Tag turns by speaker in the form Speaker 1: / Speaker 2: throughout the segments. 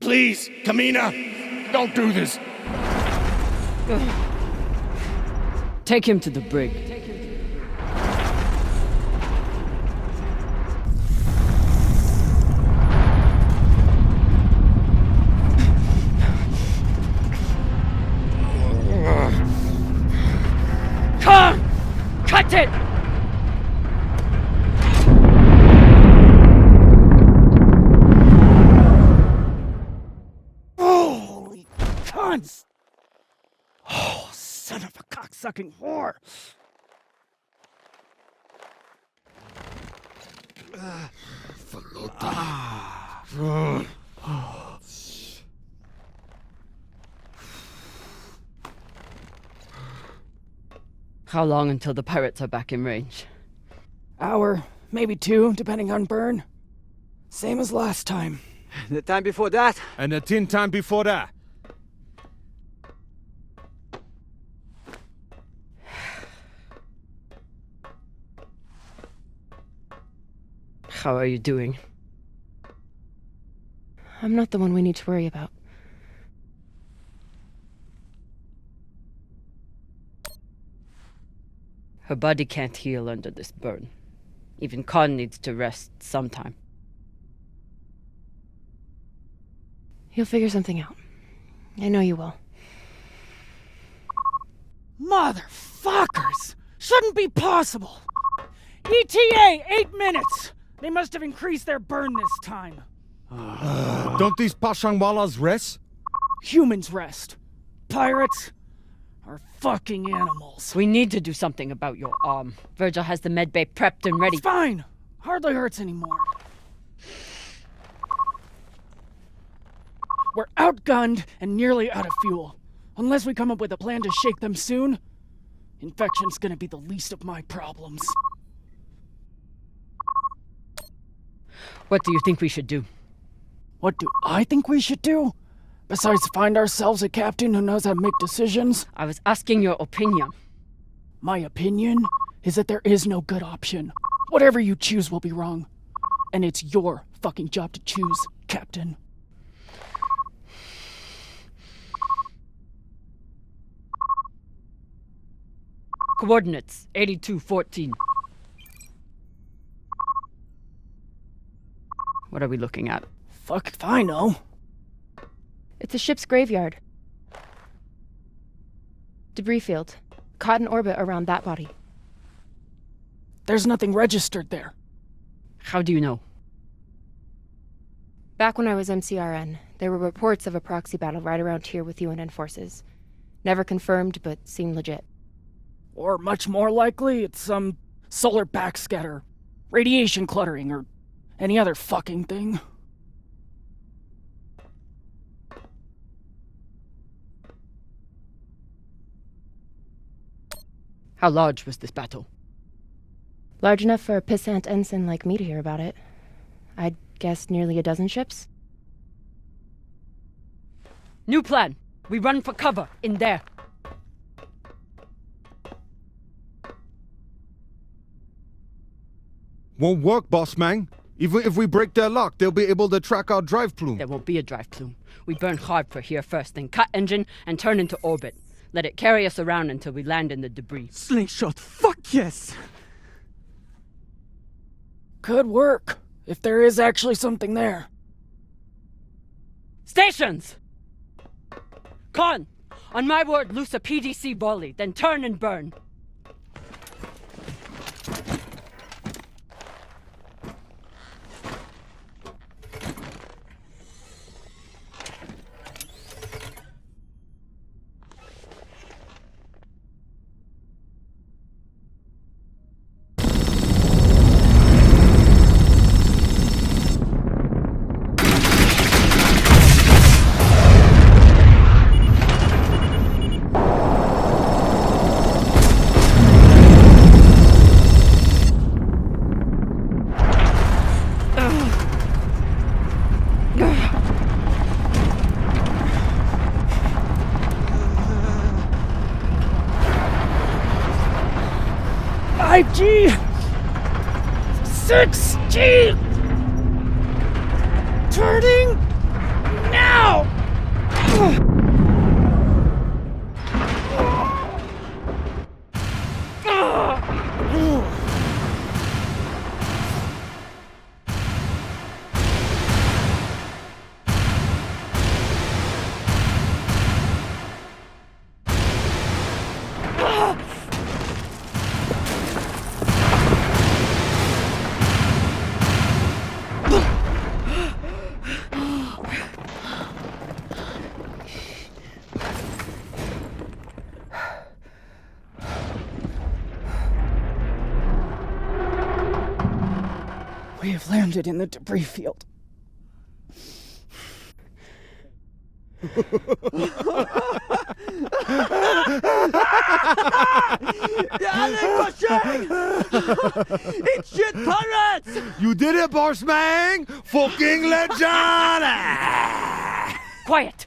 Speaker 1: Please, Kamina, don't do this.
Speaker 2: Take him to the brig. Come! Cut it!
Speaker 3: Holy cunts! Oh, son of a cocksucking whore!
Speaker 2: How long until the pirates are back in range?
Speaker 3: Hour, maybe 2, depending on burn. Same as last time.
Speaker 4: The time before that?
Speaker 5: And the 10 time before that.
Speaker 2: How are you doing?
Speaker 6: I'm not the one we need to worry about.
Speaker 2: Her body can't heal under this burn. Even Khan needs to rest sometime.
Speaker 6: You'll figure something out. I know you will.
Speaker 3: Motherfuckers! Shouldn't be possible! ETA, 8 minutes! They must have increased their burn this time.
Speaker 5: Don't these Pashangwalas rest?
Speaker 3: Humans rest. Pirates are fucking animals.
Speaker 2: We need to do something about your arm. Virgil has the medbay prepped and ready.
Speaker 3: It's fine. Hardly hurts anymore. We're outgunned and nearly out of fuel. Unless we come up with a plan to shake them soon, infection's gonna be the least of my problems.
Speaker 2: What do you think we should do?
Speaker 3: What do I think we should do? Besides find ourselves a captain who knows how to make decisions?
Speaker 2: I was asking your opinion.
Speaker 3: My opinion is that there is no good option. Whatever you choose will be wrong. And it's your fucking job to choose, Captain.
Speaker 2: Coordinates, 8214. What are we looking at?
Speaker 3: Fuck if I know.
Speaker 6: It's a ship's graveyard. Debris field. Caught in orbit around that body.
Speaker 3: There's nothing registered there.
Speaker 2: How do you know?
Speaker 6: Back when I was MCRN, there were reports of a proxy battle right around here with UNN forces. Never confirmed, but seemed legit.
Speaker 3: Or much more likely, it's some solar backscatter, radiation cluttering, or any other fucking thing.
Speaker 2: How large was this battle?
Speaker 6: Large enough for a pissant ensign like me to hear about it. I'd guess nearly a dozen ships.
Speaker 2: New plan. We run for cover in there.
Speaker 5: Won't work, boss man. Even if we break their lock, they'll be able to track our drive plume.
Speaker 2: There won't be a drive plume. We burn hard for here first, then cut engine and turn into orbit. Let it carry us around until we land in the debris.
Speaker 4: Slingshot, fuck yes!
Speaker 3: Could work, if there is actually something there.
Speaker 2: Stations! Khan! On my word, loose a PDC volley, then turn and burn.
Speaker 3: G 6G! Turning now! I've landed in the debris field.
Speaker 4: It's shit pirates!
Speaker 5: You did it, boss man! Fucking legend!
Speaker 2: Quiet!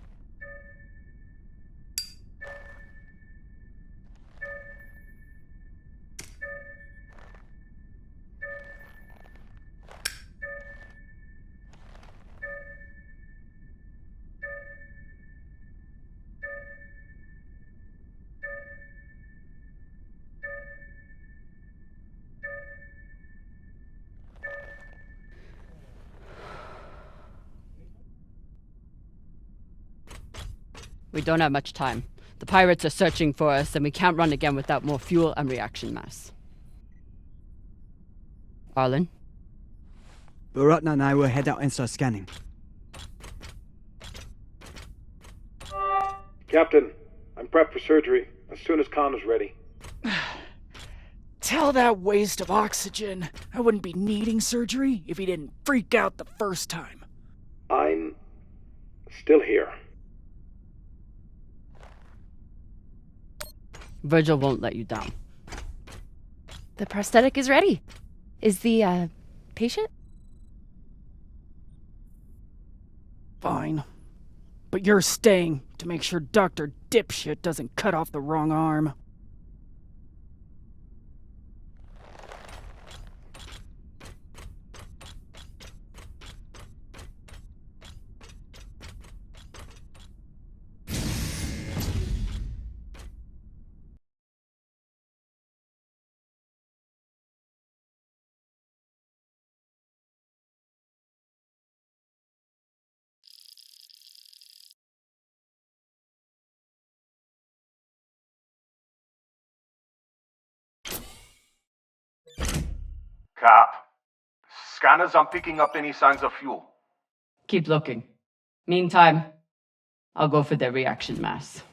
Speaker 2: We don't have much time. The pirates are searching for us, and we can't run again without more fuel and reaction mass. Arlen?
Speaker 4: Baratna and I will head out and start scanning.
Speaker 7: Captain, I'm prepped for surgery as soon as Khan is ready.
Speaker 3: Tell that waste of oxygen I wouldn't be needing surgery if he didn't freak out the first time.
Speaker 7: I'm still here.
Speaker 2: Virgil won't let you down.
Speaker 6: The prosthetic is ready. Is the, patient?
Speaker 3: Fine. But you're staying to make sure Dr. Dipshit doesn't cut off the wrong arm.
Speaker 1: Cap, scanners aren't picking up any signs of fuel.
Speaker 2: Keep looking. Meantime, I'll go for their reaction mass.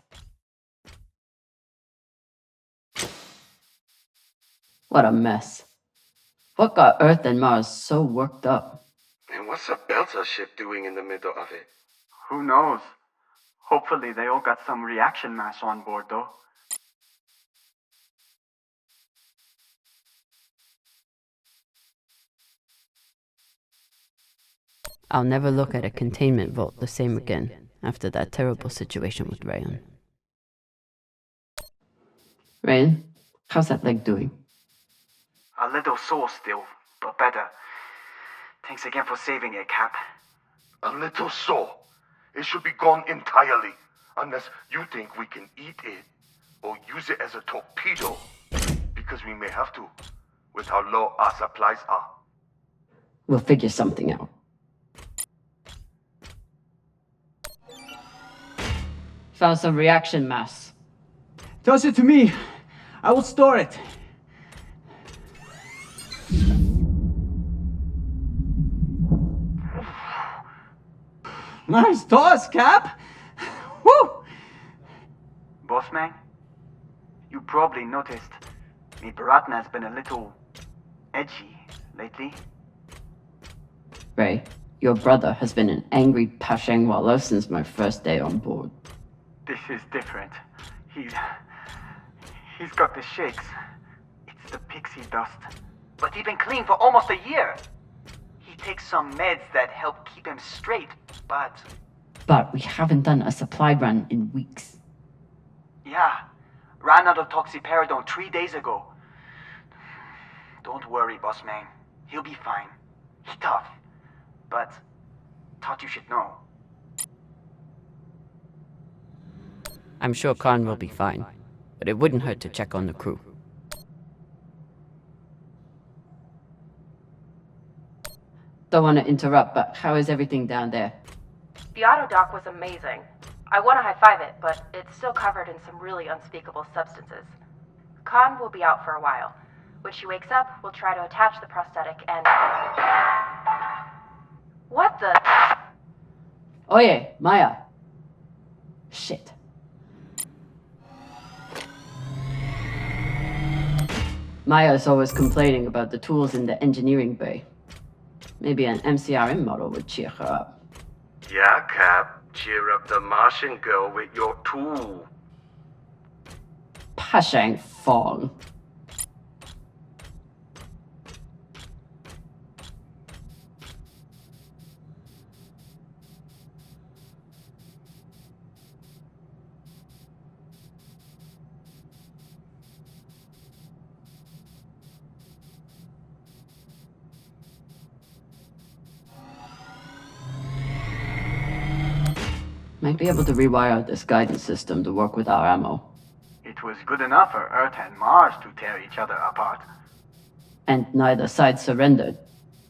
Speaker 2: What a mess. What got Earth and Mars so worked up?
Speaker 8: And what's a Belter ship doing in the middle of it?
Speaker 9: Who knows? Hopefully they all got some reaction mass on board, though.
Speaker 2: I'll never look at a containment vault the same again after that terrible situation with Rayon. Rayon, how's that leg doing?
Speaker 9: A little sore still, but better. Thanks again for saving it, Cap.
Speaker 1: A little sore. It should be gone entirely, unless you think we can eat it or use it as a torpedo, because we may have to, with how low our supplies are.
Speaker 2: We'll figure something out. Found some reaction mass.
Speaker 4: Toss it to me. I will store it. Nice toss, Cap. Woo!
Speaker 9: Bossman, you probably noticed me Baratna has been a little edgy lately.
Speaker 2: Ray, your brother has been an angry Pashang Wallow since my first day on board.
Speaker 9: This is different. He's got the shakes. It's the pixie dust. But he's been clean for almost a year. He takes some meds that help keep him straight, but...
Speaker 2: But we haven't done a supply run in weeks.
Speaker 9: Yeah, ran out of toxiperidone 3 days ago. Don't worry, boss man. He'll be fine. He's tough. But thought you should know.
Speaker 2: I'm sure Khan will be fine, but it wouldn't hurt to check on the crew. Don't want to interrupt, but how is everything down there?
Speaker 6: The auto dock was amazing. I want to high-five it, but it's still covered in some really unspeakable substances. Khan will be out for a while. When she wakes up, we'll try to attach the prosthetic and... What the...
Speaker 2: Oye, Maya. Shit. Maya's always complaining about the tools in the engineering bay. Maybe an MCRM model would cheer her up.
Speaker 8: Yeah, Cap. Cheer up the Martian girl with your tool.
Speaker 2: Pashang Fong. Might be able to rewire this guidance system to work with our ammo.
Speaker 9: It was good enough for Earth and Mars to tear each other apart.
Speaker 2: And neither side surrendered,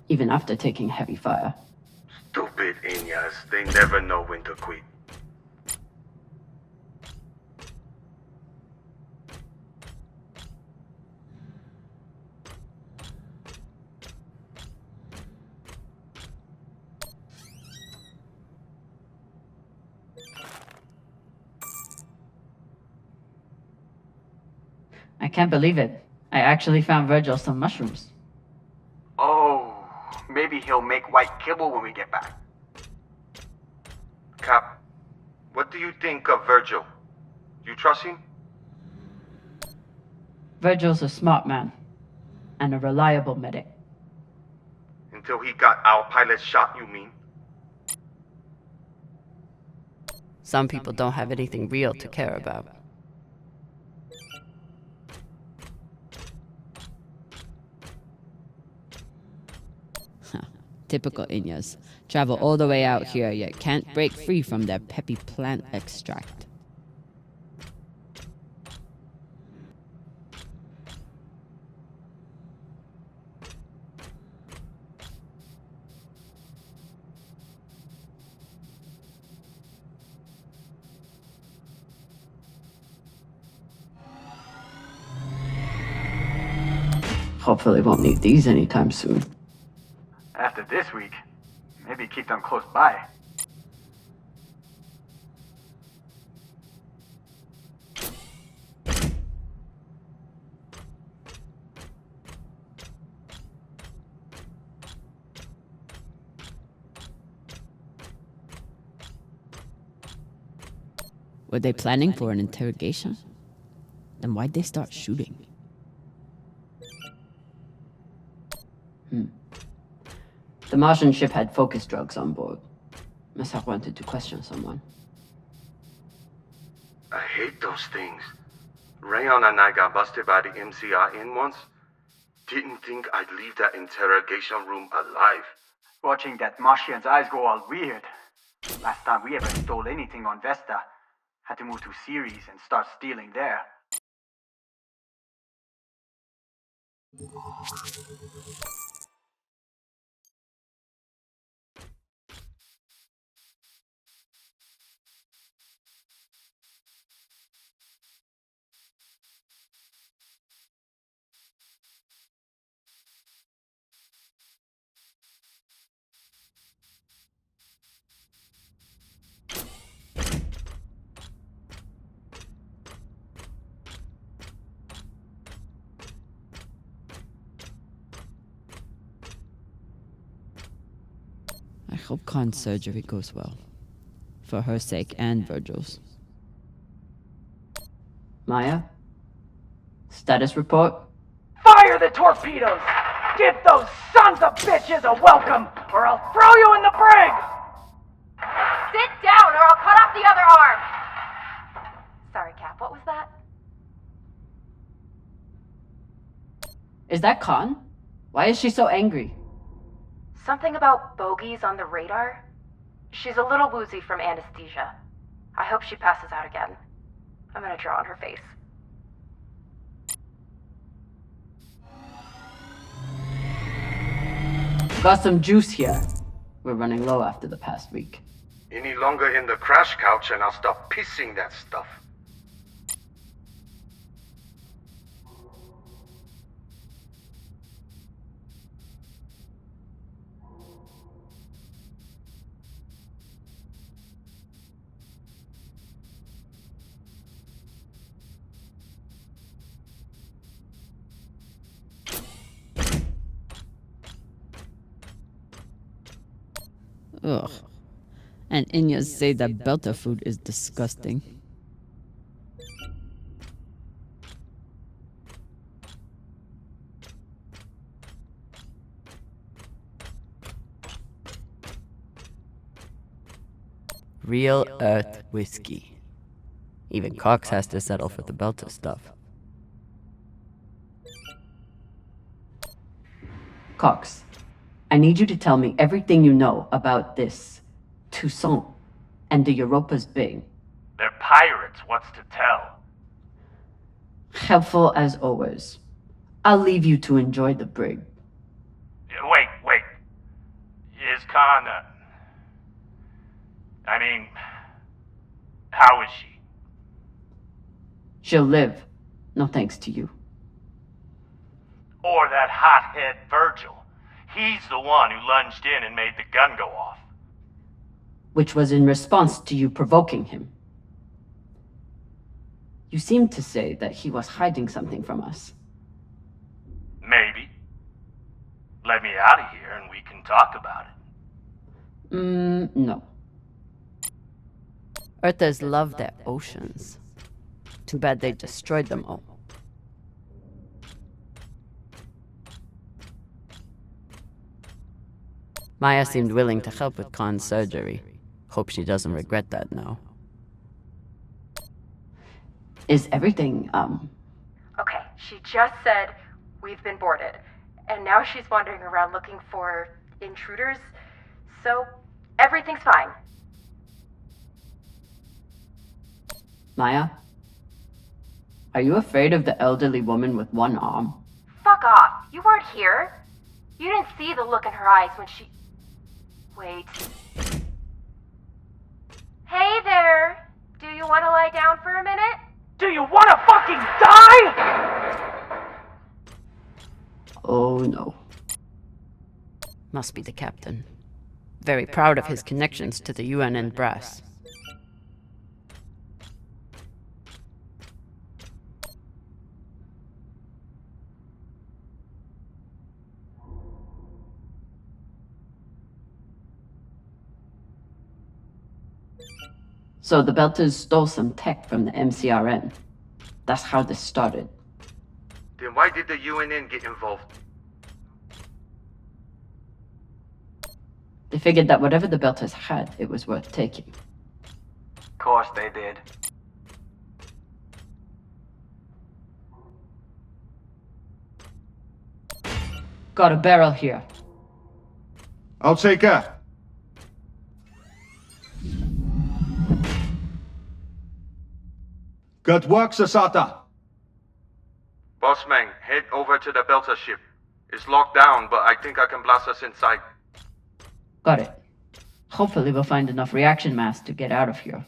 Speaker 2: even after taking heavy fire.
Speaker 8: Stupid Inyas. They never know when to quit.
Speaker 2: I can't believe it. I actually found Virgil some mushrooms.
Speaker 9: Oh, maybe he'll make white kibble when we get back.
Speaker 1: Cap, what do you think of Virgil? You trust him?
Speaker 2: Virgil's a smart man. And a reliable medic.
Speaker 1: Until he got our pilot shot, you mean?
Speaker 2: Some people don't have anything real to care about. Typical Inyas. Travel all the way out here, yet can't break free from their peppy plant extract. Hopefully won't need these anytime soon.
Speaker 9: After this week, maybe keep them close by.
Speaker 2: Were they planning for an interrogation? Then why'd they start shooting? The Martian ship had focus drugs on board. Must have wanted to question someone.
Speaker 8: I hate those things. Rayon and I got busted by the MCRN once. Didn't think I'd leave that interrogation room alive.
Speaker 9: Watching that Martian's eyes go all weird. Last time we ever stole anything on Vesta, had to move to Ceres and start stealing there.
Speaker 2: I hope Khan's surgery goes well. For her sake and Virgil's. Maya? Status report?
Speaker 3: Fire the torpedoes! Give those sons of bitches a welcome, or I'll throw you in the brig!
Speaker 6: Sit down or I'll cut off the other arm! Sorry, Cap, what was that?
Speaker 2: Is that Khan? Why is she so angry?
Speaker 6: Something about bogeys on the radar? She's a little woozy from anesthesia. I hope she passes out again. I'm gonna draw on her face.
Speaker 2: Got some juice here. We're running low after the past week.
Speaker 8: Any longer in the crash couch and I'll stop pissing that stuff.
Speaker 2: Ugh. And Inyas say that Belter food is disgusting. Real Earth whiskey. Even Cox has to settle for the Belter stuff. Cox, I need you to tell me everything you know about this Toussaint and the Europa's Bing.
Speaker 10: They're pirates, what's to tell?
Speaker 2: Helpful as always. I'll leave you to enjoy the brig.
Speaker 10: Wait. Is Khan, how is she?
Speaker 2: She'll live. No thanks to you.
Speaker 10: Or that hothead Virgil. He's the one who lunged in and made the gun go off.
Speaker 2: Which was in response to you provoking him. You seemed to say that he was hiding something from us.
Speaker 10: Maybe. Let me out of here and we can talk about it.
Speaker 2: No. Earthers love their oceans. Too bad they destroyed them all. Maya seemed willing to help with Khan's surgery. Hope she doesn't regret that now. Is everything,
Speaker 6: Okay, she just said we've been boarded. And now she's wandering around looking for intruders. So, everything's fine.
Speaker 2: Maya? Are you afraid of the elderly woman with one arm?
Speaker 6: Fuck off. You weren't here. You didn't see the look in her eyes when she... Wait. Hey there. Do you want to lie down for a minute?
Speaker 9: Do you want to fucking die?
Speaker 2: Oh no. Must be the captain. Very proud of his connections to the UNN brass. So the Belters stole some tech from the MCRN. That's how this started.
Speaker 8: Then why did the UNN get involved?
Speaker 2: They figured that whatever the Belters had, it was worth taking.
Speaker 9: Of course they did.
Speaker 2: Got a barrel here.
Speaker 5: I'll take her. Good work, Sasata.
Speaker 8: Bossman, head over to the Belter ship. It's locked down, but I think I can blast us inside.
Speaker 2: Got it. Hopefully we'll find enough reaction mass to get out of here.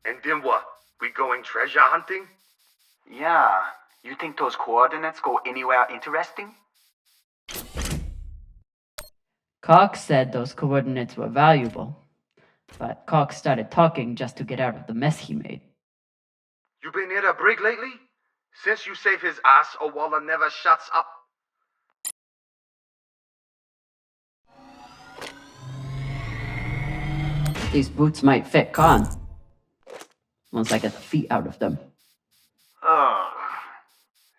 Speaker 8: And then what? We going treasure hunting?
Speaker 9: Yeah. You think those coordinates go anywhere interesting?
Speaker 2: Cox said those coordinates were valuable, but Cox started talking just to get out of the mess he made.
Speaker 8: You been near the brig lately? Since you saved his ass, Owala never shuts up.
Speaker 2: These boots might fit Khan. Once I get the feet out of them.
Speaker 9: Ugh.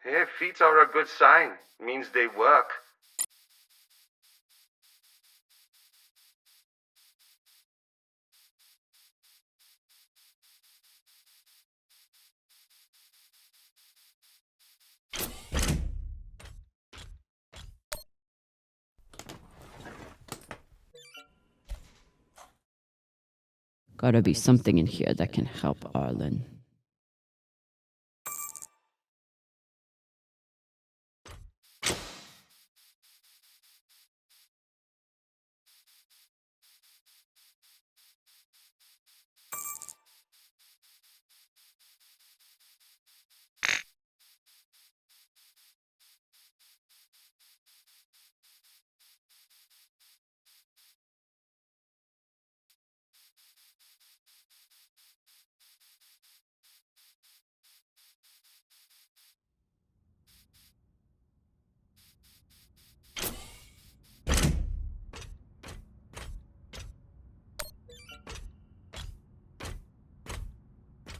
Speaker 8: Hey, feet are a good sign. Means they work.
Speaker 2: Gotta be something in here that can help Arlen.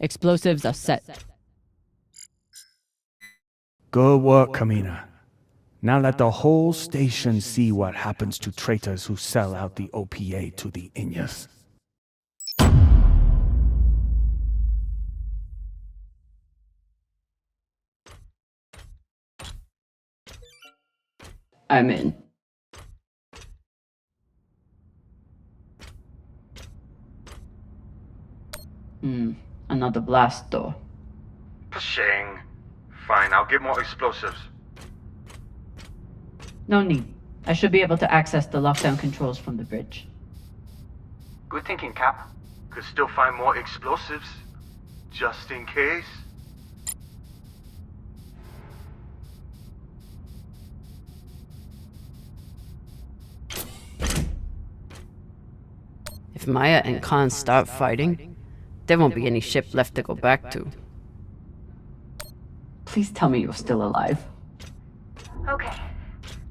Speaker 2: Explosives are set.
Speaker 11: Good work, Kamina. Now let the whole station see what happens to traitors who sell out the OPA to the Inyas.
Speaker 2: I'm in. Another blast door.
Speaker 8: Pashing. Fine, I'll get more explosives.
Speaker 2: No need. I should be able to access the lockdown controls from the bridge.
Speaker 9: Good thinking, Cap.
Speaker 8: Could still find more explosives. Just in case.
Speaker 2: If Maya and Khan start fighting, there won't be any ship left to go back to. Please tell me you're still alive.
Speaker 6: Okay.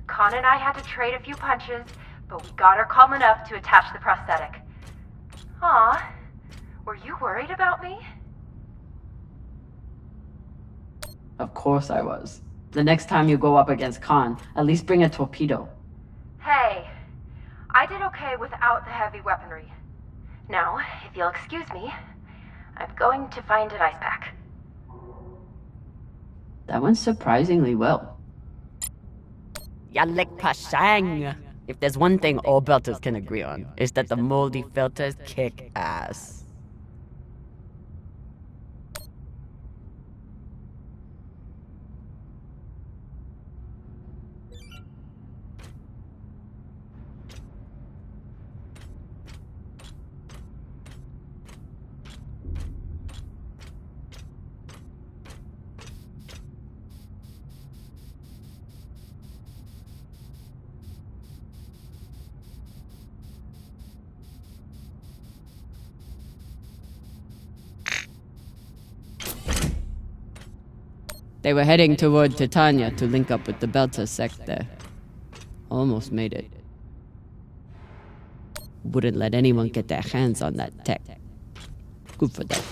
Speaker 6: Khan and I had to trade a few punches, but we got her calm enough to attach the prosthetic. Aw, were you worried about me?
Speaker 2: Of course I was. The next time you go up against Khan, at least bring a torpedo.
Speaker 6: Hey, I did okay without the heavy weaponry. Now, if you'll excuse me, I'm going to find an ice pack.
Speaker 2: That went surprisingly well. Yalek Pashang! If there's one thing all belters can agree on, it's that the moldy filters kick ass. They were heading toward Titania to link up with the Belter sect there. Almost made it. Wouldn't let anyone get their hands on that tech. Good for them.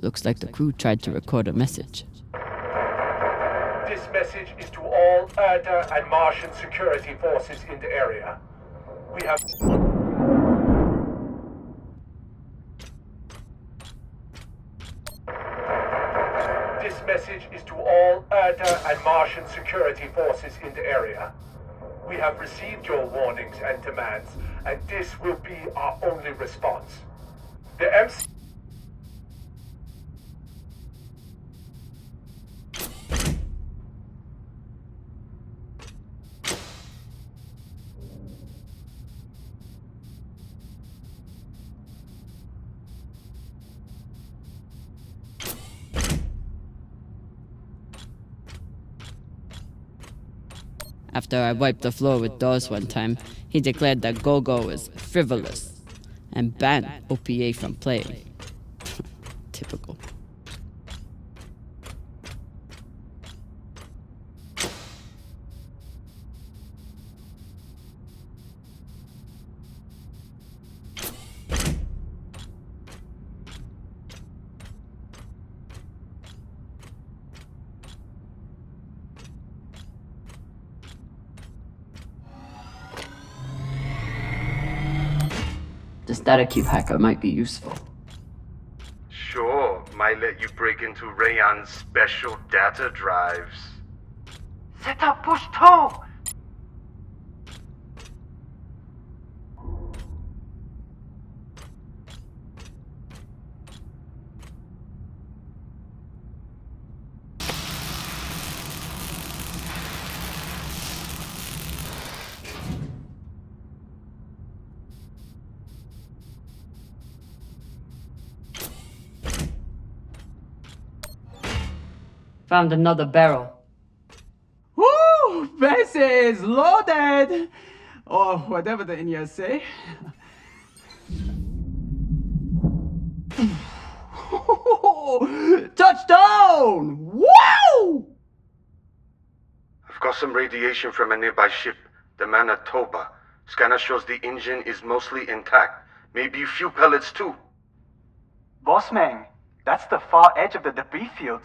Speaker 2: Looks like the crew tried to record a message.
Speaker 12: This message is to all Erda and Martian security forces in the area. We have... This message is to all Erda and Martian security forces in the area. We have received your warnings and demands, and this will be our only response. The MC...
Speaker 2: After I wiped the floor with Dawes one time, he declared that Go-Go is frivolous and banned OPA from playing. Typical. The static cube hacker might be useful.
Speaker 8: Sure, might let you break into Rayon's special data drives.
Speaker 9: Set up push 2!
Speaker 2: Found another barrel.
Speaker 3: Woo! This is loaded! Or whatever the Inyas say. Touchdown! Wow!
Speaker 8: I've got some radiation from a nearby ship, the Manitoba. Scanner shows the engine is mostly intact. Maybe fuel pellets too.
Speaker 9: Bossman, that's the far edge of the debris field.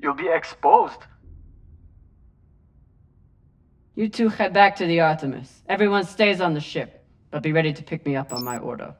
Speaker 9: You'll be exposed.
Speaker 2: You two head back to the Artemis. Everyone stays on the ship, but be ready to pick me up on my order.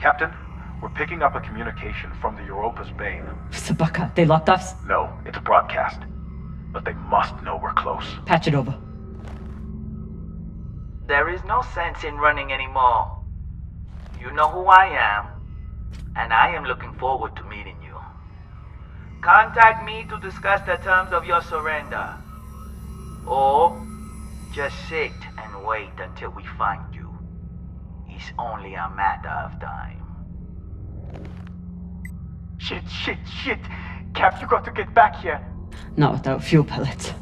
Speaker 7: Captain, we're picking up a communication from the Europa's Bane.
Speaker 2: Sabaka, they locked us?
Speaker 7: No, it's a broadcast. But they must know we're close.
Speaker 2: Patch it over.
Speaker 9: There is no sense in running anymore. You know who I am, and I am looking forward to meeting you. Contact me to discuss the terms of your surrender. Or just sit and wait until we find you. It's only a matter of time. Shit. Cap, you got to get back here.
Speaker 2: Not without fuel pellets.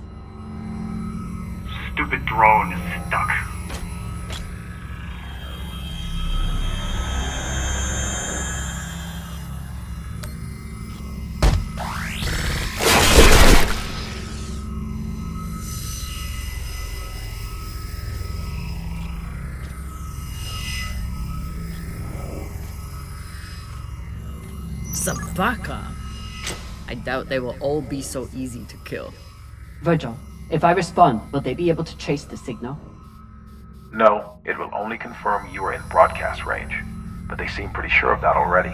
Speaker 10: Stupid drone is stuck.
Speaker 2: Sabaka. I doubt they will all be so easy to kill. Virgil, if I respond, will they be able to trace the signal?
Speaker 7: No, it will only confirm you are in broadcast range. But they seem pretty sure of that already.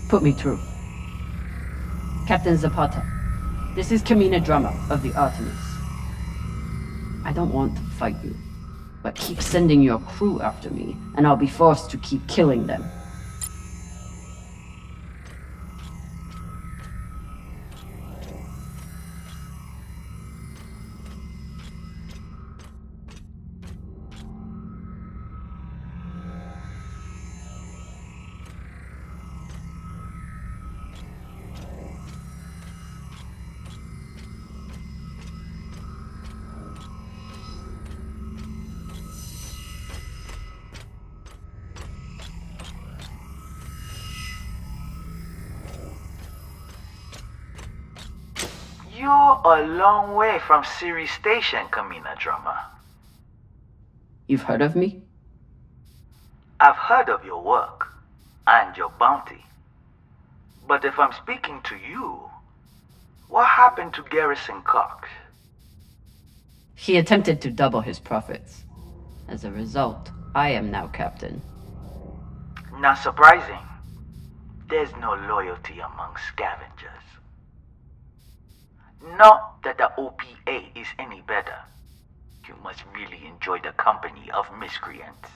Speaker 2: Put me through. Captain Zapata, this is Kamina Drama of the Artemis. I don't want to fight you, but keep sending your crew after me, and I'll be forced to keep killing them.
Speaker 9: You're a long way from Siri Station, Kamina Drama.
Speaker 2: You've heard of me?
Speaker 9: I've heard of your work and your bounty. But if I'm speaking to you, what happened to Garrison Cox?
Speaker 2: He attempted to double his profits. As a result, I am now captain.
Speaker 9: Not surprising. There's no loyalty among scavengers. Not that the OPA is any better. You must really enjoy the company of miscreants.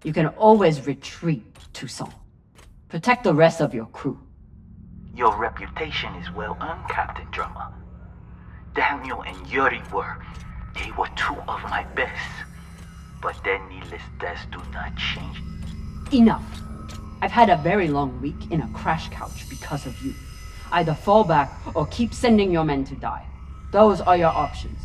Speaker 2: You can always retreat, Toussaint. Protect the rest of your crew.
Speaker 9: Your reputation is well earned, Captain Drummer. Daniel and Yuri they were two of my best. But their needless deaths do not change.
Speaker 2: Enough. I've had a very long week in a crash couch because of you. Either fall back or keep sending your men to die. Those are your options.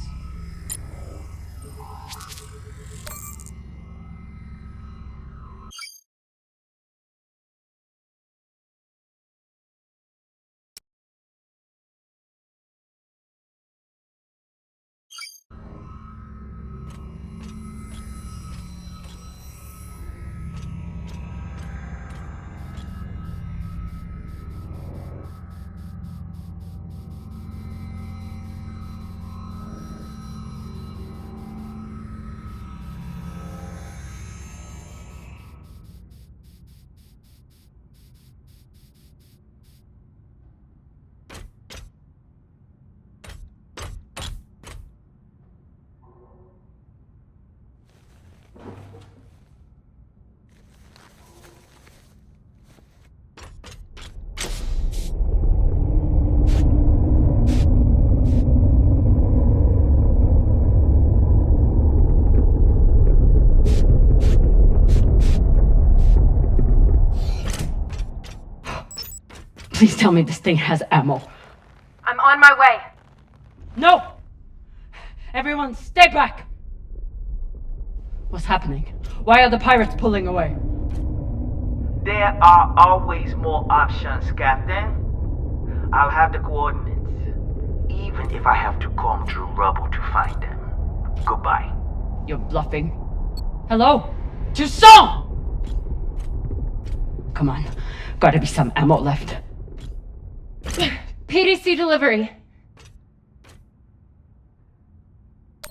Speaker 2: Please tell me this thing has ammo.
Speaker 6: I'm on my way.
Speaker 2: No! Everyone, stay back! What's happening? Why are the pirates pulling away?
Speaker 9: There are always more options, Captain. I'll have the coordinates, even if I have to comb through rubble to find them. Goodbye.
Speaker 2: You're bluffing. Hello? Toussaint! Come on. Gotta be some ammo left.
Speaker 6: PDC delivery.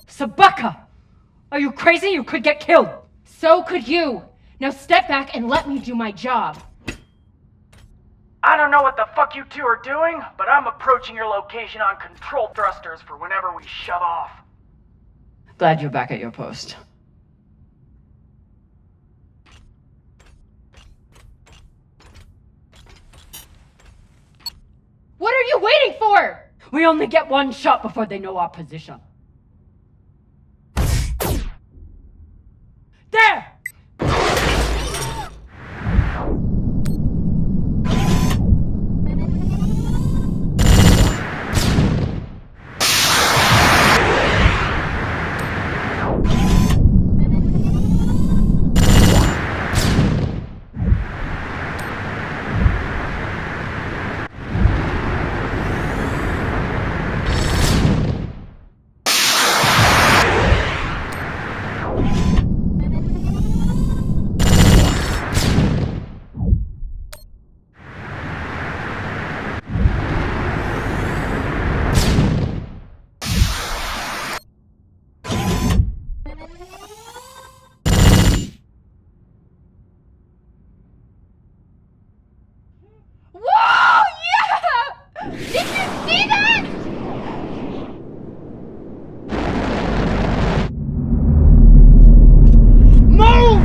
Speaker 2: Sabaka! Are you crazy? You could get killed!
Speaker 6: So could you. Now step back and let me do my job.
Speaker 9: I don't know what the fuck you two are doing, but I'm approaching your location on control thrusters for whenever we shove off.
Speaker 2: Glad you're back at your post.
Speaker 6: What are you waiting for?
Speaker 2: We only get one shot before they know our position. There!
Speaker 6: Whoa! Yeah! Did you see that?
Speaker 2: Move!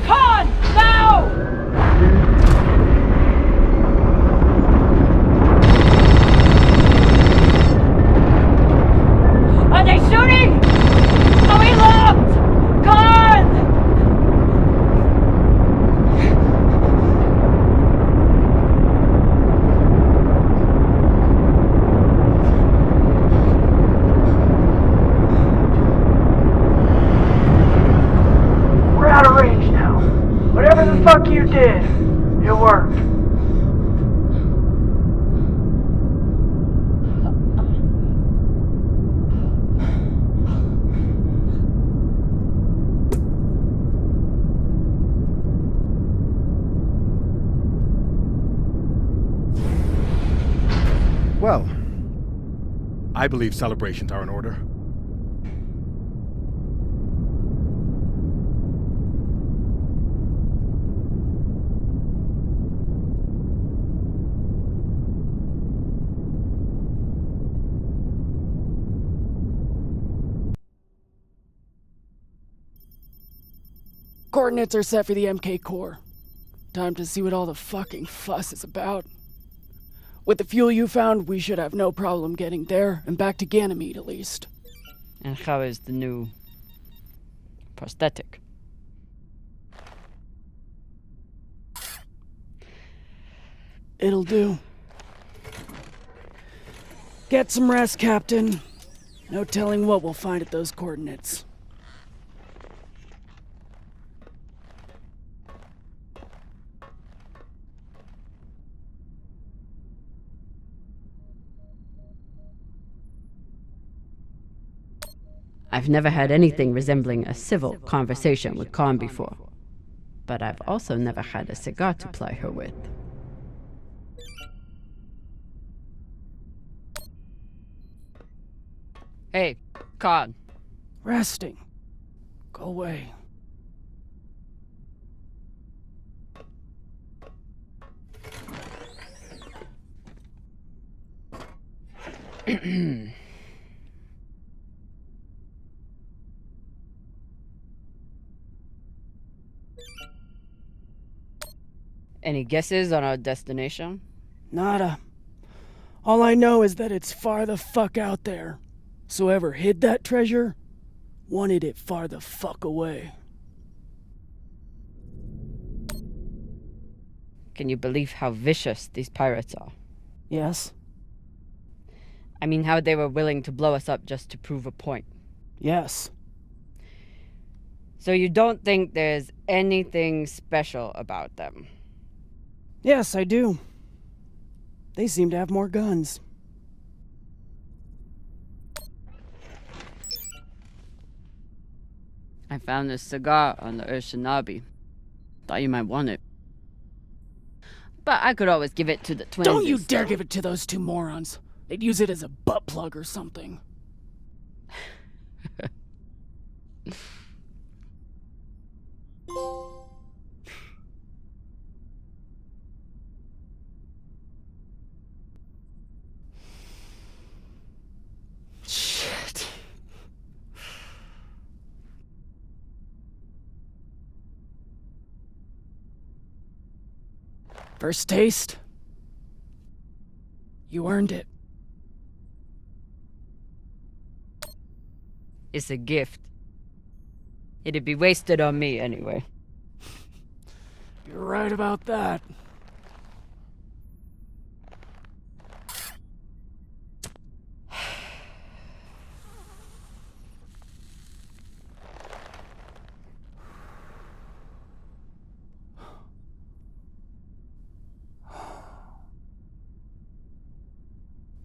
Speaker 2: Con! Now! Are they shooting? Are we locked? Con!
Speaker 9: We're out of range now. Whatever the fuck you did, it worked.
Speaker 5: Well, I believe celebrations are in order.
Speaker 3: Coordinates are set for the MK core. Time to see what all the fucking fuss is about. With the fuel you found, we should have no problem getting there and back to Ganymede at least.
Speaker 2: And how is the new prosthetic?
Speaker 3: It'll do. Get some rest, Captain. No telling what we'll find at those coordinates.
Speaker 2: I've never had anything resembling a civil conversation with Khan before, but I've also never had a cigar to ply her with. Hey, Khan.
Speaker 3: Resting. Go away.
Speaker 2: Any guesses on our destination?
Speaker 3: Nada. All I know is that it's far the fuck out there. So whoever hid that treasure wanted it far the fuck away.
Speaker 2: Can you believe how vicious these pirates are?
Speaker 3: Yes?
Speaker 2: I mean, how they were willing to blow us up just to prove a point.
Speaker 3: Yes.
Speaker 2: So you don't think there's anything special about them?
Speaker 3: Yes, I do. They seem to have more guns.
Speaker 2: I found this cigar on the Urshanabi. Thought you might want it. But I could always give it to the twins.
Speaker 3: Don't you dare give it to those two morons. They'd use it as a butt plug or something. Shit. First taste? You earned it.
Speaker 2: It's a gift. It'd be wasted on me anyway.
Speaker 3: You're right about that.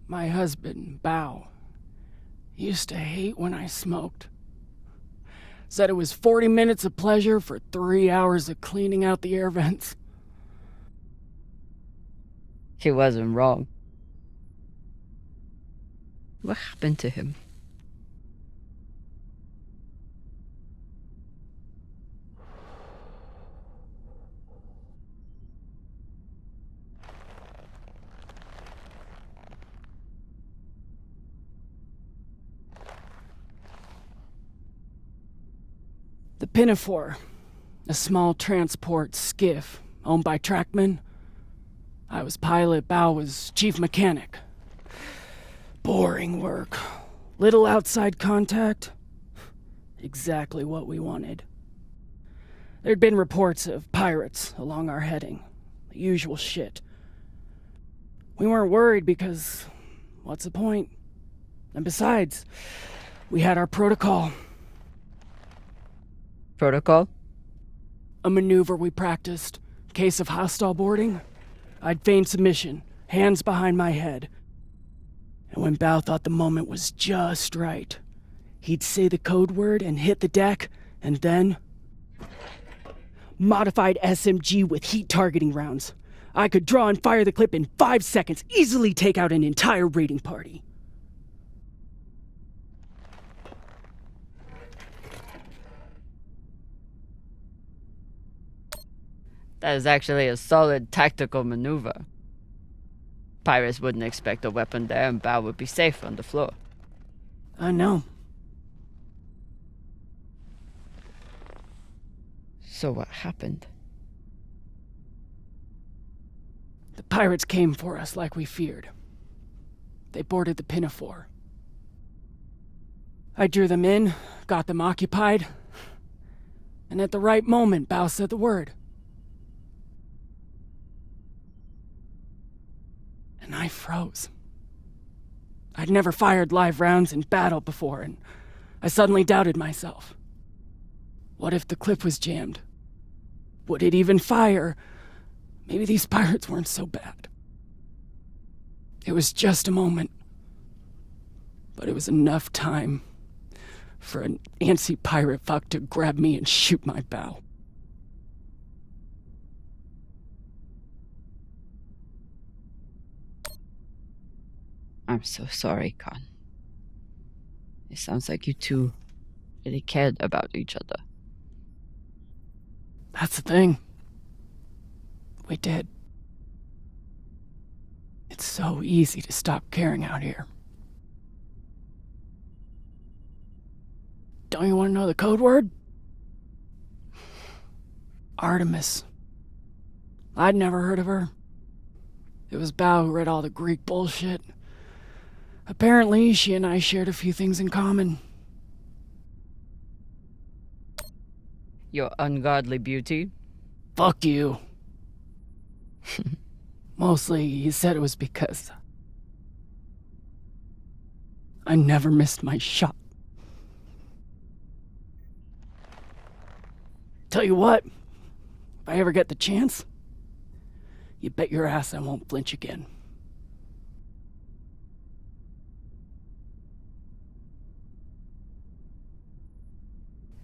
Speaker 3: My husband, Bao, used to hate when I smoked. Said it was 40 minutes of pleasure for 3 hours of cleaning out the air vents.
Speaker 2: He wasn't wrong. What happened to him?
Speaker 3: The Pinafore, a small transport skiff owned by Trackman. I was pilot, Bao was chief mechanic. Boring work. Little outside contact. Exactly what we wanted. There'd been reports of pirates along our heading. The usual shit. We weren't worried because, what's the point? And besides, we had our protocol.
Speaker 2: Protocol?
Speaker 3: A maneuver we practiced. Case of hostile boarding, I'd feign submission, hands behind my head. And when Bao thought the moment was just right, he'd say the code word and hit the deck, and then... Modified SMG with heat targeting rounds. I could draw and fire the clip in 5 seconds, easily take out an entire raiding party.
Speaker 2: That is actually a solid tactical maneuver. Pirates wouldn't expect a weapon there, and Bao would be safe on the floor.
Speaker 3: I know.
Speaker 2: So what happened?
Speaker 3: The pirates came for us like we feared. They boarded the Pinafore. I drew them in, got them occupied, and at the right moment, Bao said the word. And I froze. I'd never fired live rounds in battle before, and I suddenly doubted myself. What if the clip was jammed? Would it even fire? Maybe these pirates weren't so bad. It was just a moment, but it was enough time for an antsy pirate fuck to grab me and shoot my bow.
Speaker 2: I'm so sorry, Khan. It sounds like you two really cared about each other.
Speaker 3: That's the thing. We did. It's so easy to stop caring out here. Don't you want to know the code word? Artemis. I'd never heard of her. It was Bao who read all the Greek bullshit. Apparently, she and I shared a few things in common.
Speaker 2: Your ungodly beauty?
Speaker 3: Fuck you. Mostly, he said it was because I never missed my shot. Tell you what, if I ever get the chance, you bet your ass I won't flinch again.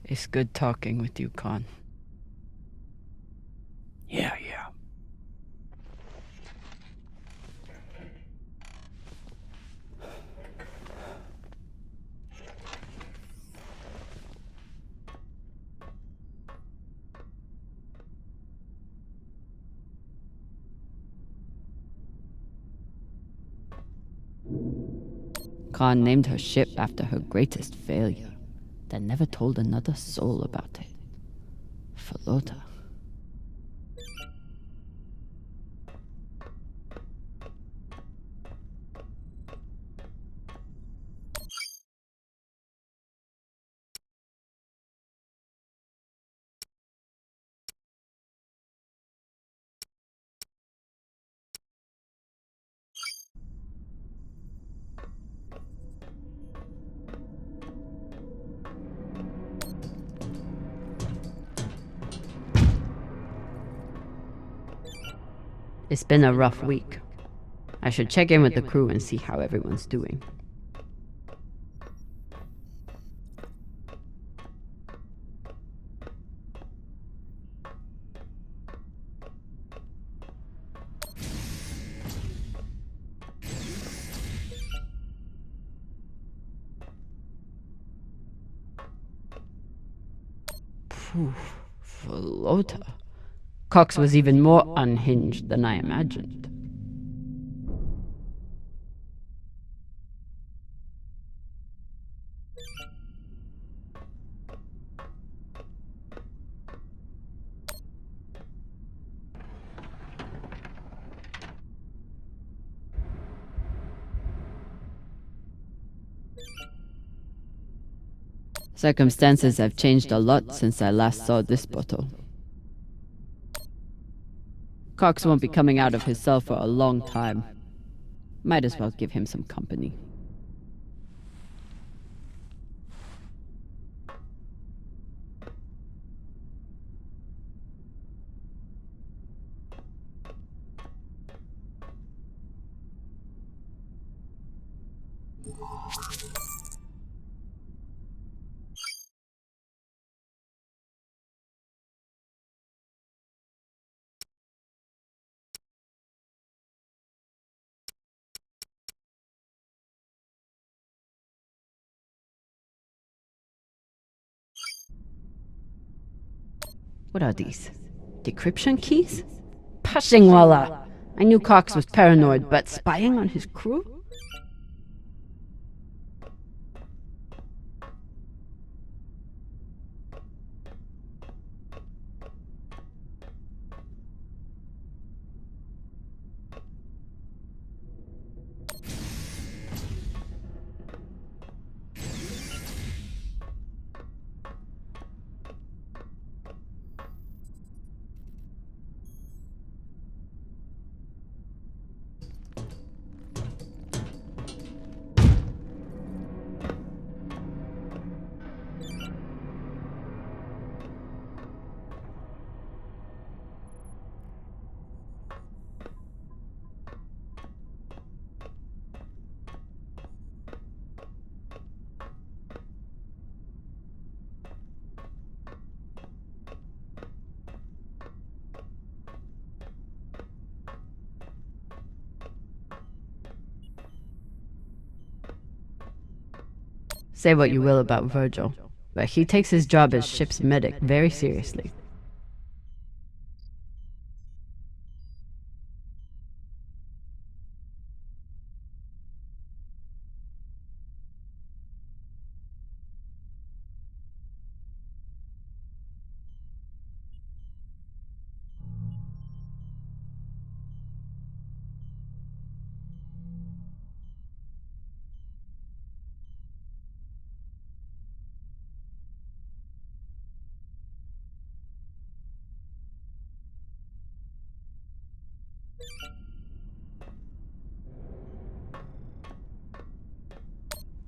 Speaker 2: It's good talking with you, Khan.
Speaker 3: Yeah.
Speaker 2: Khan named her ship after her greatest failure, then never told another soul about it. Falota. It's been a rough week. I should check in with the crew and see how everyone's doing. Phew, Falota. Cox was even more unhinged than I imagined. Circumstances have changed a lot since I last saw this bottle. Cox won't be coming out of his cell for a long time. Might as well give him some company. What are these? Decryption keys? Pashingwala! I knew Cox was paranoid, but spying on his crew? Say what you will about Virgil, but he takes his job as ship's medic very seriously.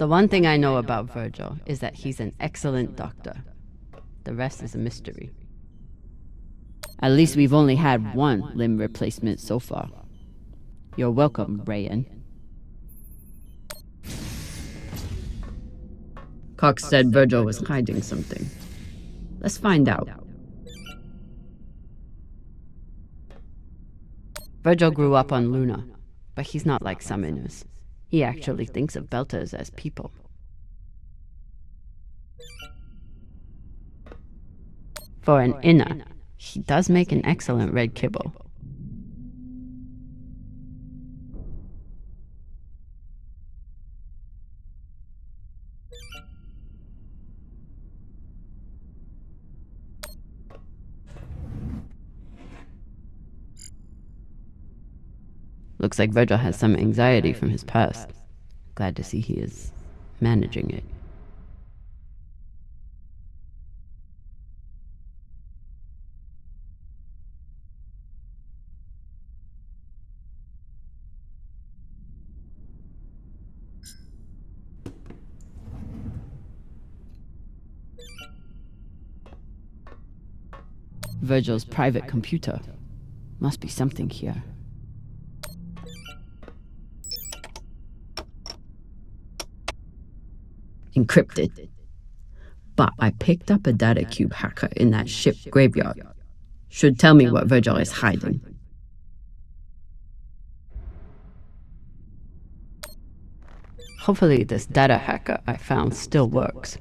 Speaker 2: The one thing I know about Virgil is that he's an excellent doctor. The rest is a mystery. At least we've only had one limb replacement so far. You're welcome, Rayan. Cox said Virgil was hiding something. Let's find out. Virgil grew up on Luna, but he's not like summoners. He actually thinks of Belters as people. For an inner, he does make an excellent red kibble. Looks like Virgil has some anxiety from his past. Glad to see he is managing it. Virgil's private computer. Must be something here. Encrypted. But I picked up a data cube hacker in that ship graveyard. Should tell me what Virgil is hiding. Hopefully this data hacker I found still works.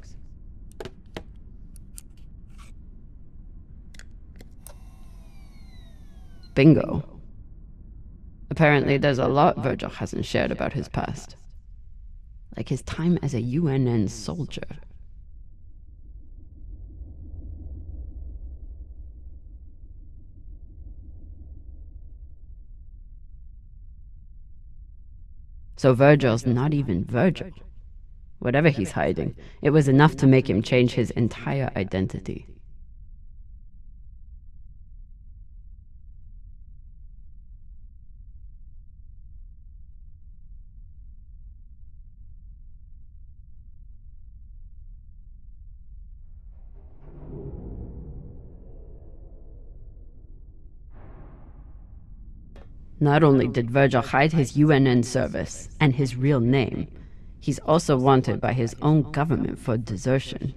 Speaker 2: Bingo. Apparently there's a lot Virgil hasn't shared about his past. Like his time as a UNN soldier. So Virgil's not even Virgil. Whatever he's hiding, it was enough to make him change his entire identity. Not only did Virgil hide his UNN service and his real name, he's also wanted by his own government for desertion.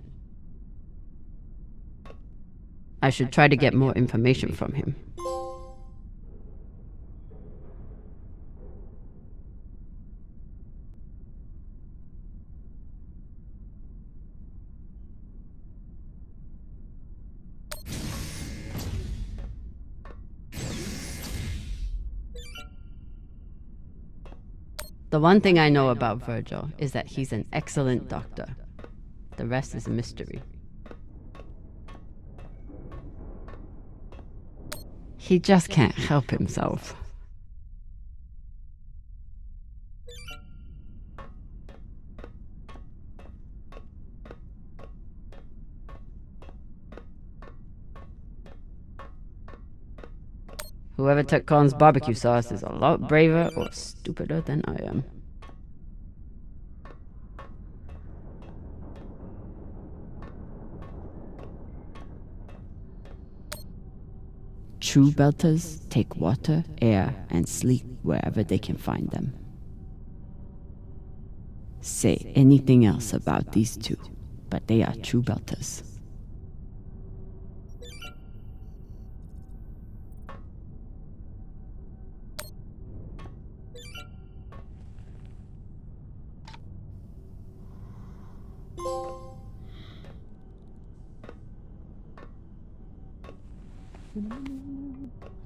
Speaker 2: I should try to get more information from him. The one thing I know about Virgil is that he's an excellent doctor. The rest is a mystery. He just can't help himself. Whoever took Khan's barbecue sauce is a lot braver or stupider than I am. True belters take water, air, and sleep wherever they can find them. Say anything else about these two, but they are true belters.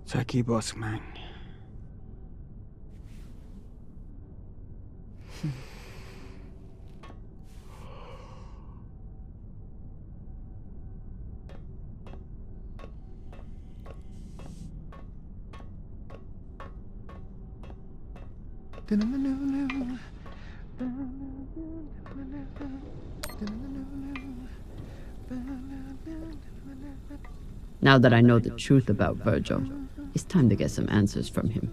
Speaker 4: Jackie boss man.
Speaker 2: Now that I know the truth about Virgil, it's time to get some answers from him.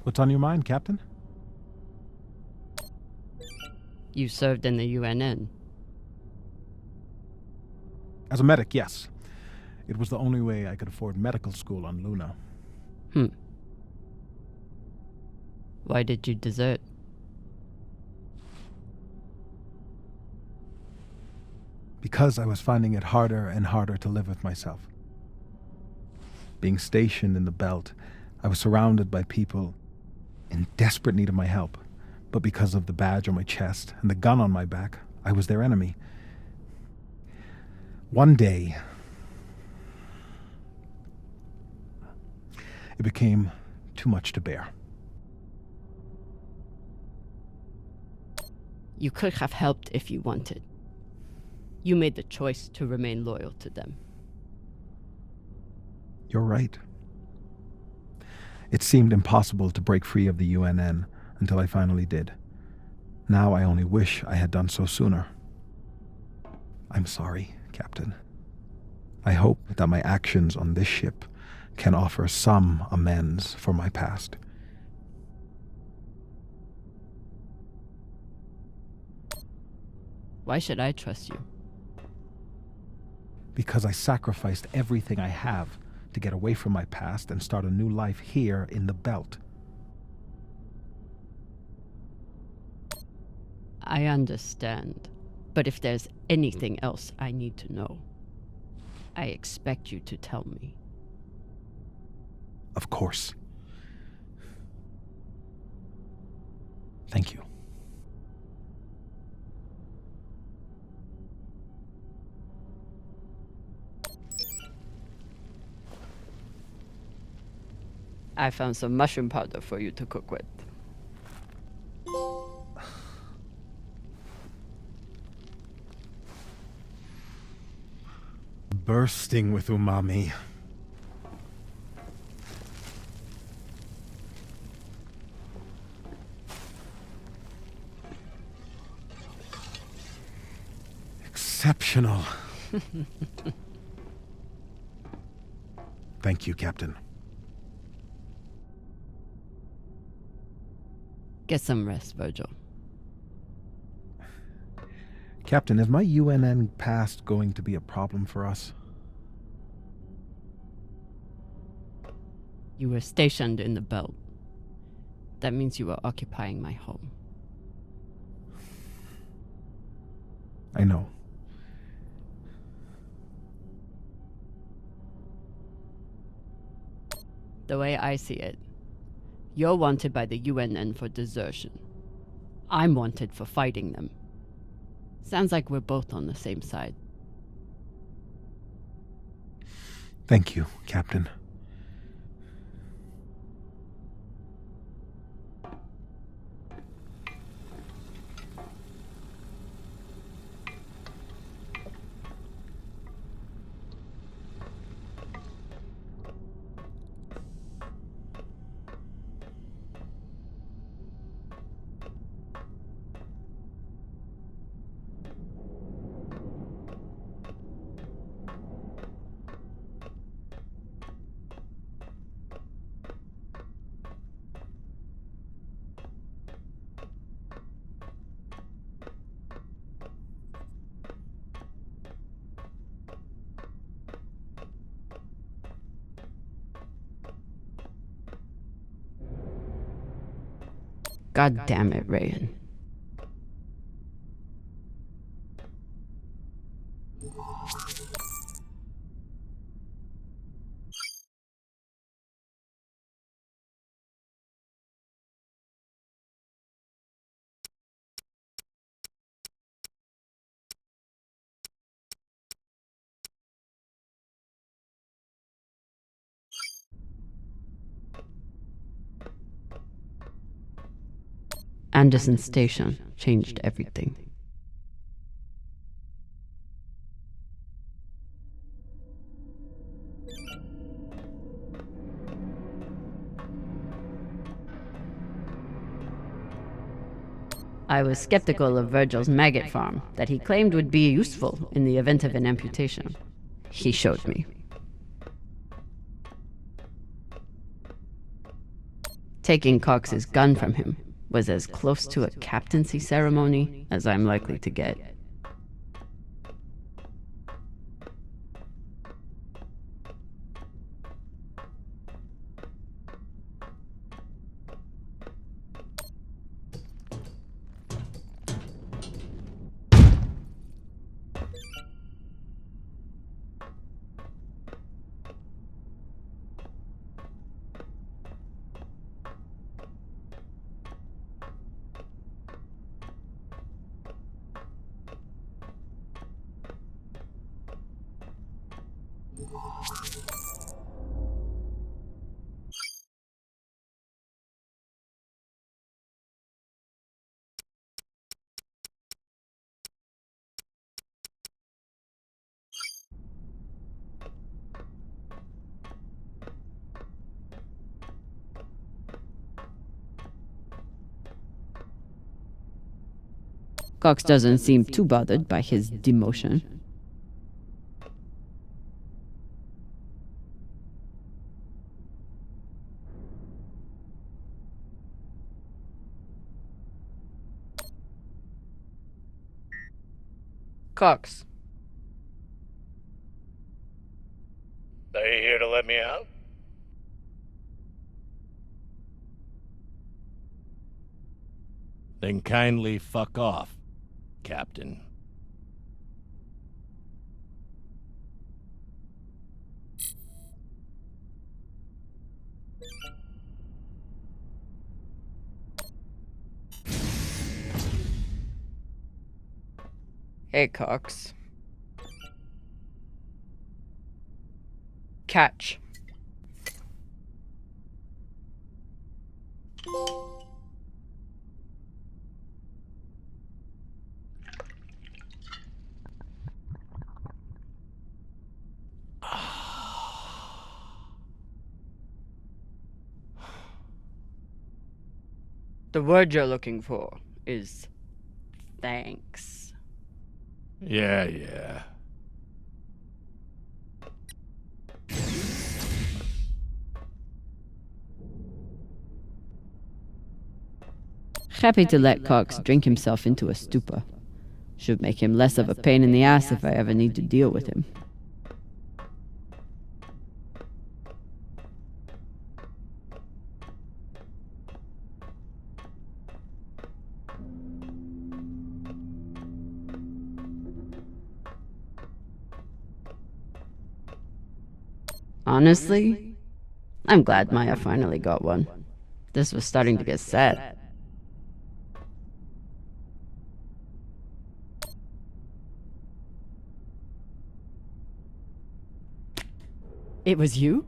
Speaker 11: What's on your mind, Captain?
Speaker 2: You served in the UNN.
Speaker 11: As a medic, yes. It was the only way I could afford medical school on Luna.
Speaker 2: Why did you desert?
Speaker 11: Because I was finding it harder and harder to live with myself. Being stationed in the belt, I was surrounded by people in desperate need of my help. But because of the badge on my chest and the gun on my back, I was their enemy. One day, it became too much to bear.
Speaker 2: You could have helped if you wanted. You made the choice to remain loyal to them.
Speaker 11: You're right. It seemed impossible to break free of the UNN until I finally did. Now I only wish I had done so sooner. I'm sorry, Captain. I hope that my actions on this ship can offer some amends for my past.
Speaker 2: Why should I trust you?
Speaker 11: Because I sacrificed everything I have to get away from my past and start a new life here in the belt.
Speaker 2: I understand. But if there's anything else I need to know, I expect you to tell me.
Speaker 11: Of course. Thank you.
Speaker 2: I found some mushroom powder for you to cook with.
Speaker 11: Bursting with umami. Exceptional. Thank you, Captain.
Speaker 2: Get some rest, Virgil.
Speaker 11: Captain, is my UNN past going to be a problem for us?
Speaker 2: You were stationed in the belt. That means you were occupying my home.
Speaker 11: I know.
Speaker 2: The way I see it, you're wanted by the UNN for desertion. I'm wanted for fighting them. Sounds like we're both on the same side.
Speaker 11: Thank you, Captain.
Speaker 2: God damn it, Rayan. Anderson Station changed everything. I was skeptical of Virgil's maggot farm that he claimed would be useful in the event of an amputation. He showed me. Taking Cox's gun from him was as close to a captaincy ceremony as I'm likely to get. Cox doesn't seem too bothered by his demotion. Cox.
Speaker 10: Are you here to let me out? Then kindly fuck off, Captain.
Speaker 2: Hey, Cox. Catch. The word you're looking for is thanks.
Speaker 10: Yeah.
Speaker 2: Happy to let Cox drink himself into a stupor. Should make him less of a pain in the ass if I ever need to deal with him. Honestly, I'm glad Maya finally got one. This was starting to get sad. It was you?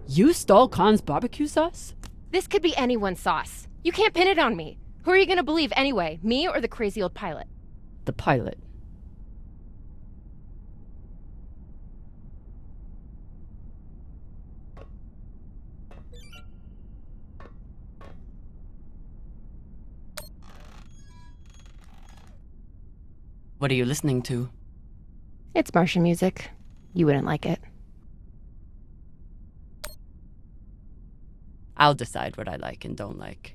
Speaker 2: You stole Khan's barbecue sauce?
Speaker 6: This could be anyone's sauce. You can't pin it on me. Who are you gonna believe anyway, me or the crazy old pilot?
Speaker 2: The pilot. What are you listening to?
Speaker 6: It's Martian music. You wouldn't like it.
Speaker 2: I'll decide what I like and don't like.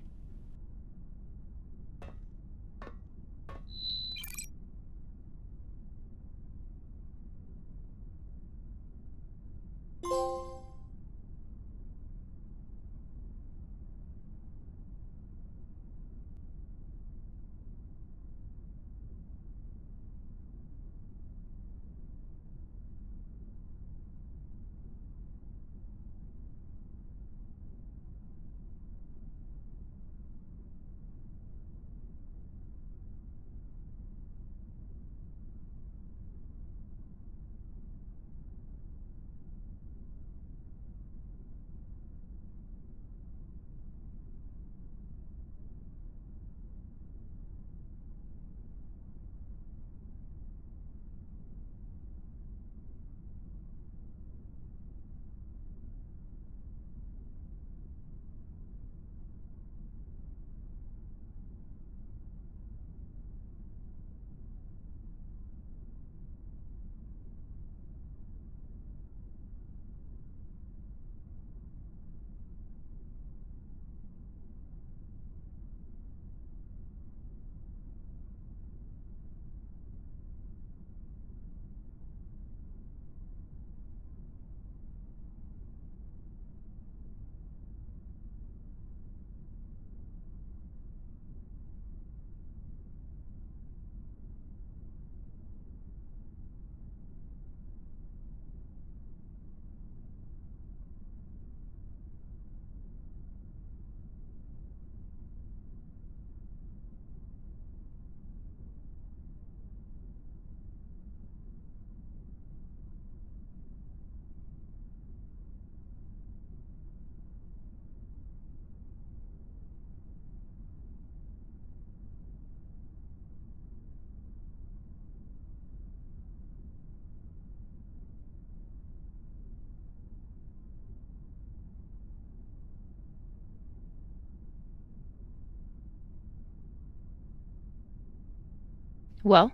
Speaker 6: Well?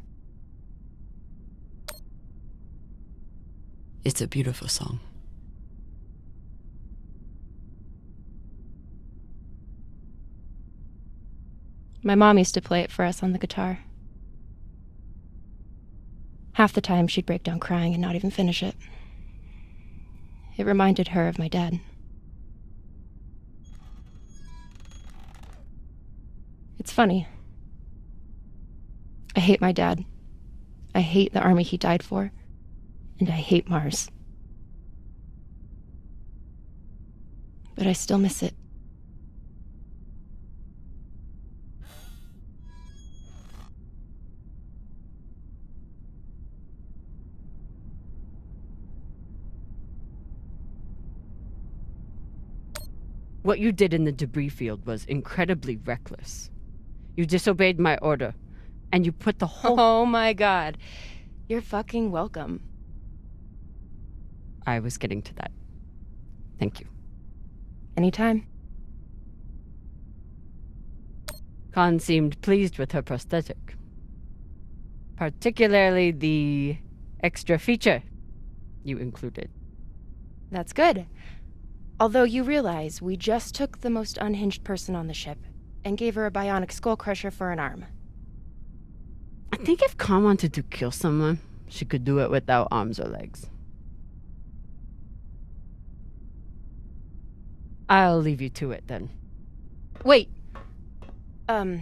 Speaker 2: It's a beautiful song.
Speaker 6: My mom used to play it for us on the guitar. Half the time she'd break down crying and not even finish it. It reminded her of my dad. It's funny. I hate my dad. I hate the army he died for. And I hate Mars. But I still miss it.
Speaker 2: What you did in the debris field was incredibly reckless. You disobeyed my order, and you put the whole...
Speaker 6: Oh my god. You're fucking welcome.
Speaker 2: I was getting to that. Thank you.
Speaker 6: Anytime.
Speaker 2: Khan seemed pleased with her prosthetic. Particularly the extra feature you included.
Speaker 6: That's good. Although you realize we just took the most unhinged person on the ship and gave her a bionic skull crusher for an arm.
Speaker 2: I think if Khan wanted to kill someone, she could do it without arms or legs. I'll leave you to it then.
Speaker 6: Wait. About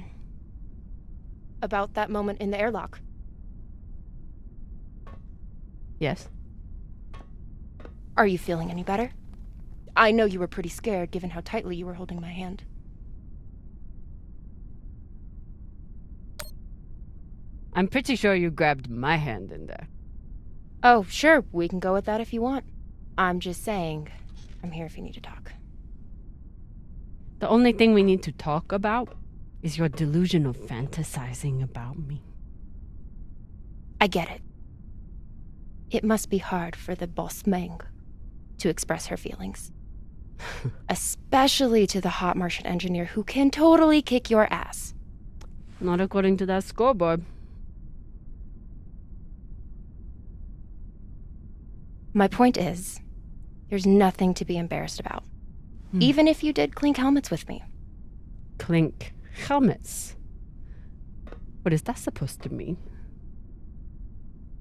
Speaker 6: that moment in the airlock.
Speaker 2: Yes?
Speaker 6: Are you feeling any better? I know you were pretty scared given how tightly you were holding my hand.
Speaker 2: I'm pretty sure you grabbed my hand in there.
Speaker 6: Oh, sure, we can go with that if you want. I'm just saying, I'm here if you need to talk.
Speaker 2: The only thing we need to talk about is your delusional fantasizing about me.
Speaker 6: I get it. It must be hard for the boss Meng to express her feelings. Especially to the hot Martian engineer who can totally kick your ass.
Speaker 2: Not according to that scoreboard.
Speaker 6: My point is, there's nothing to be embarrassed about. Even if you did clink helmets with me.
Speaker 2: Clink helmets? What is that supposed to mean?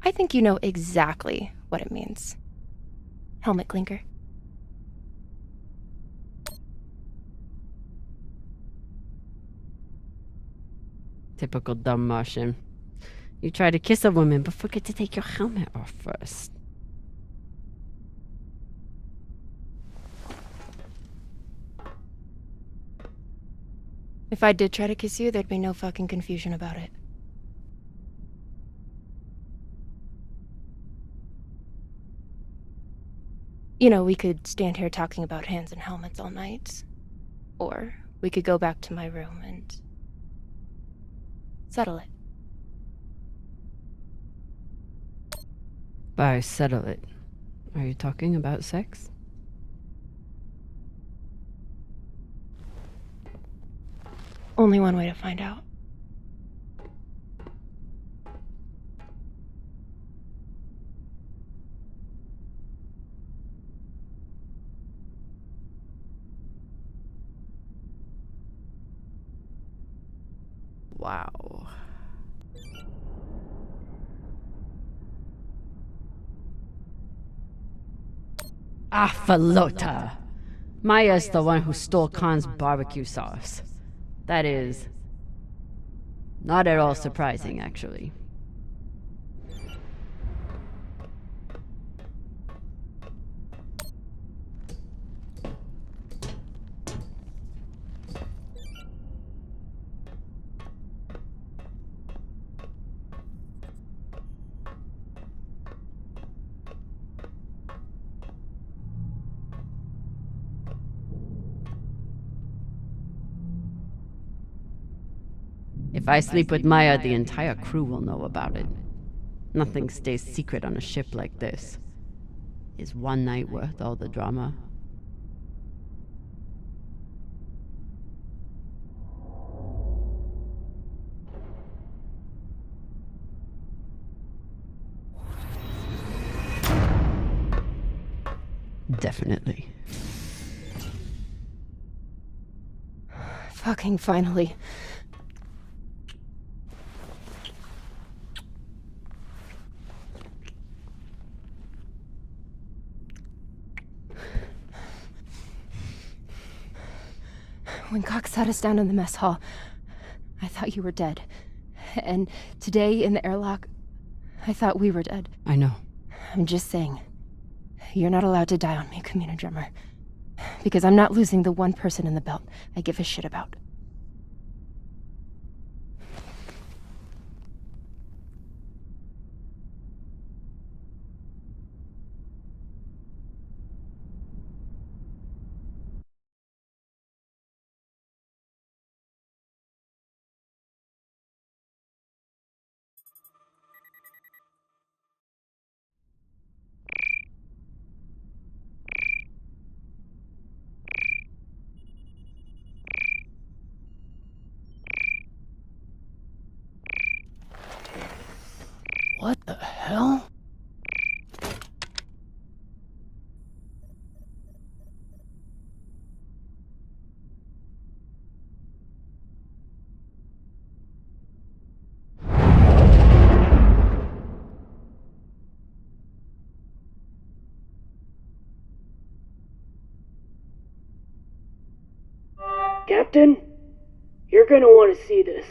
Speaker 6: I think you know exactly what it means. Helmet clinker.
Speaker 2: Typical dumb Martian. You try to kiss a woman, but forget to take your helmet off first.
Speaker 6: If I did try to kiss you, there'd be no fucking confusion about it. You know, we could stand here talking about hands and helmets all night. Or we could go back to my room and settle it.
Speaker 2: By settle it, are you talking about sex?
Speaker 6: Only one way to find out.
Speaker 2: Wow. Afalota. Maya's the one who stole Khan's barbecue sauce. That is not at all surprising, actually. If I sleep with Maya, the entire crew will know about it. Nothing stays secret on a ship like this. Is one night worth all the drama? Definitely.
Speaker 6: Fucking finally. When Cox sat us down in the mess hall, I thought you were dead. And today in the airlock, I thought we were dead.
Speaker 2: I know.
Speaker 6: I'm just saying, you're not allowed to die on me, Community Drummer. Because I'm not losing the one person in the belt I give a shit about.
Speaker 3: What the hell?
Speaker 13: Captain, you're gonna want to see this.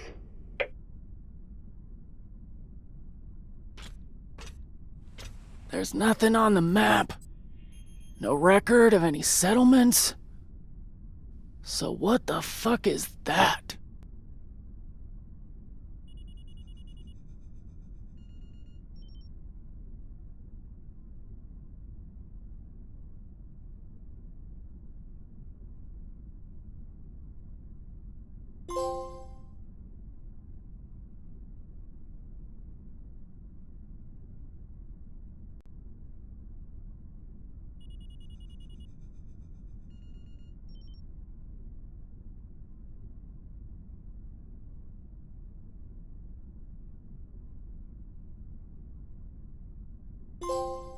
Speaker 3: There's nothing on the map. No record of any settlements. So what the fuck is that?
Speaker 14: you